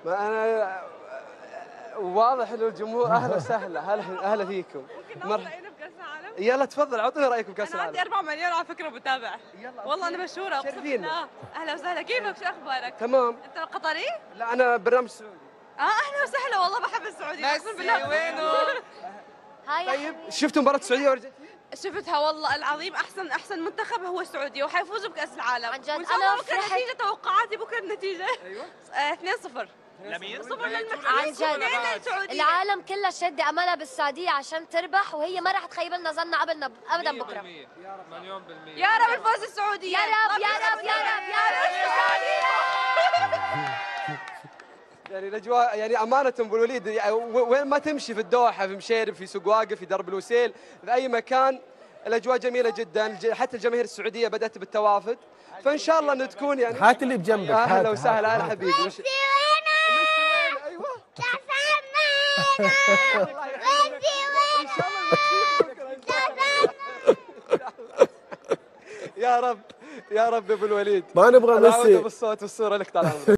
ما انا واضح انه الجمهور اهلا وسهلا، هلا فيكم. ممكن ناخذ راينا بكاس العالم؟ يلا تفضل اعطونا رايكم بكاس انا العالم. عندي 4 مليون على فكره متابع. يلا والله انا مشهوره اقسم شرفينا. بالله. اهلا وسهلا، كيفك؟ شو اخبارك؟ تمام. انت قطري؟ لا انا برنامج سعودي. اهلا وسهلا، والله بحب السعوديه اقسم بالله. وينه؟ طيب شفتوا مباراة السعودية ورجعتي؟ شفتها والله العظيم، احسن منتخب هو السعوديه وحيفوزوا بكاس العالم عن جد. وان شاء الله. أنا بكره فرحت. النتيجه، توقعاتي بكره النتيجه ايوه 2-0. لمين؟ صفر عن للمحلين، جد. 2 للسعوديه. العالم كلها شادة املها بالسعوديه عشان تربح، وهي ما راح تخيب لنا ظننا ابدا بكره. مليون بالمية. يا رب الفوز السعوديه. يا رب يا رب يا رب يا رب. يعني الاجواء يعني امانه ابو الوليد، يعني وين ما تمشي في الدوحه، في مشيرب، في سوق واقف، في درب الوسيل، في اي مكان الاجواء جميله جدا. حتى الجماهير السعوديه بدات بالتوافد، فان شاء الله انه تكون يعني. هات اللي بجنبك. اهلا وسهلا، هلا حبيبي. ايوه يا رب يا رب يا ابو الوليد. ما نبغى العودة ميسي. بالصوت والصوره لك طال عمرك.